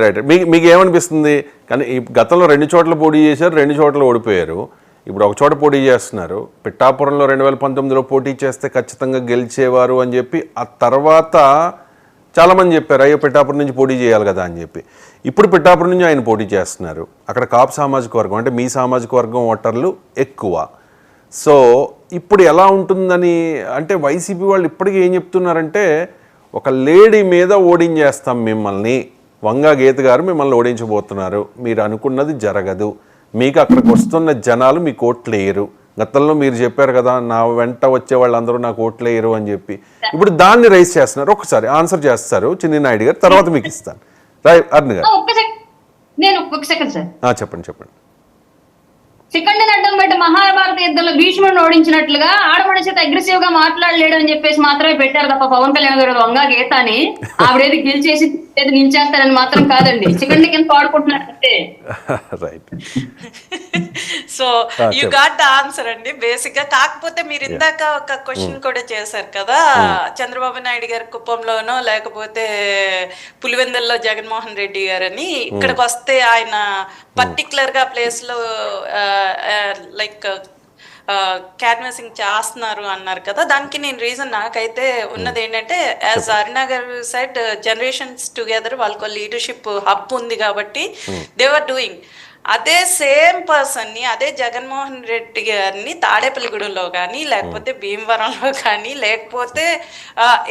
Right. మీకు ఏమనిపిస్తుంది? కానీ ఈ గతంలో 2 చోట్ల పోటీ చేశారు, 2 చోట్ల ఓడిపోయారు. ఇప్పుడు ఒక చోట పోటీ చేస్తున్నారు. పిఠాపురంలో 2019లో పోటీ చేస్తే ఖచ్చితంగా గెలిచేవారు అని చెప్పి ఆ తర్వాత చాలామంది చెప్పారు, అయ్యో పిఠాపురం నుంచి పోటీ చేయాలి కదా అని చెప్పి. ఇప్పుడు పిఠాపురం నుంచి ఆయన పోటీ చేస్తున్నారు. అక్కడ కాపు సామాజిక వర్గం అంటే మీ సామాజిక వర్గం ఓటర్లు ఎక్కువ. సో ఇప్పుడు ఎలా ఉంటుందని అంటే వైసీపీ వాళ్ళు ఇప్పటికీ ఏం చెప్తున్నారంటే, ఒక లేడీ మీద ఓడించేస్తాం మిమ్మల్ని, వంగా గీత గారు మిమ్మల్ని ఓడించబోతున్నారు, మీరు అనుకున్నది జరగదు, మీకు అక్కడికి వస్తున్న జనాలు మీకు ఓట్లు వేయరు. గతంలో మీరు చెప్పారు కదా, నా వెంట వచ్చే వాళ్ళందరూ నాకు ఓట్లు వేయరు అని చెప్పి. ఇప్పుడు దాన్ని రైజ్ చేస్తున్నారు. ఒకసారి ఆన్సర్ చేస్తారు చిన్ని నాయుడు గారు, తర్వాత మీకు ఇస్తాను. అరుణ్ గారు నేను ఒక సెకండ్ సార్ చెప్పండి. సెకండ్ అడ్డం పెట్టి మహాభారత యుద్ధంలో భీష్ముడిని ఓడించినట్లుగా ఆడమడి చేత అగ్రెసివ్ గా మాట్లాడలేడు అని చెప్పేసి మాత్రమే పెట్టారు తప్ప పవన్ కళ్యాణ్ గారు వంగా గీత అని ఆవిడేది గెలిచేసి నిలిచేస్తారని మాత్రం కాదండి. సెకండ్ కింద పాడుకుంటున్నారంటే right. So you got the answer అండి బేసిక్ గా. కాకపోతే మీరు ఇందాక ఒక క్వశ్చన్ కూడా చేశారు కదా, చంద్రబాబు నాయుడు గారి కుప్పంలోనో లేకపోతే పులివెందుల్లో జగన్మోహన్ రెడ్డి గారని, ఇక్కడికి వస్తే ఆయన పర్టికులర్ గా ప్లేస్ లో లైక్ క్యాన్వాసింగ్ చేస్తున్నారు అన్నారు కదా. దానికి నేను రీజన్ నాకైతే ఉన్నది ఏంటంటే, యాజ్ అరుణ గారు సెడ్, జనరేషన్స్ టుగెదర్ వాళ్ళకు లీడర్షిప్ హబ్ ఉంది కాబట్టి దే ఆర్ డూయింగ్. అదే సేమ్ పర్సన్ ని, అదే జగన్మోహన్ రెడ్డి గారిని తాడేపల్లిగూడెంలో కానీ లేకపోతే భీమవరంలో కానీ లేకపోతే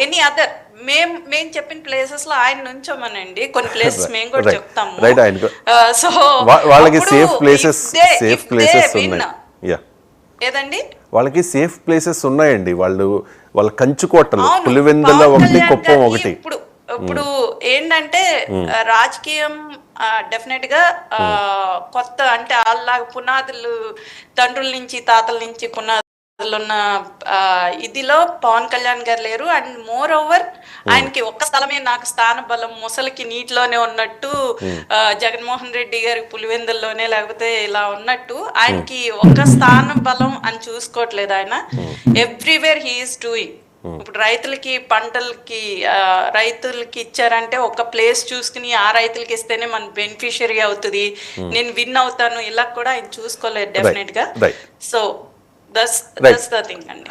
ఎనీ అదర్ మేము చెప్పిన ప్లేసెస్ లో ఆయన నుంచోమనండి. కొన్ని ప్లేసెస్ మేము కూడా చెప్తాము. సో వాళ్ళకి సేఫ్ ప్లేసెస్ ఏదండి, వాళ్ళకి సేఫ్ ప్లేసెస్ ఉన్నాయండి. వాళ్ళ కంచుకోటలు పులివెందుల ఒకటి, కుప్పం ఒకటి. ఇప్పుడు ఏంటంటే రాజకీయం డెఫినెట్ గా కొత్త అంటే వాళ్ళలాగా పునాదులు తండ్రుల నుంచి తాతల నుంచి పునాదులు ఉన్న ఇదిలో పవన్ కళ్యాణ్ గారు లేరు. అండ్ మోర్ ఓవర్ ఆయనకి ఒక్క స్థలమే నాకు స్థాన బలం, ముసలికి నీటిలోనే ఉన్నట్టు జగన్మోహన్ రెడ్డి గారికి పులివెందుల్లోనే లేకపోతే ఇలా ఉన్నట్టు ఆయనకి ఒక్క స్థాన బలం అని చూసుకోవట్లేదు ఆయన. Everywhere he is doing. ఇప్పుడు రైతులకి పంటలకి రైతులకి ఇచ్చారంటే ఒక ప్లేస్ చూసుకుని ఆ రైతులకి ఇస్తేనే మన బెనిఫిషియరీ అవుతుంది, నేను విన్ అవుతాను, ఇలా కూడా ఆయన చూసుకోలేదు డెఫినెట్ గా. సో దట్స్ ద థింగ్ అండి.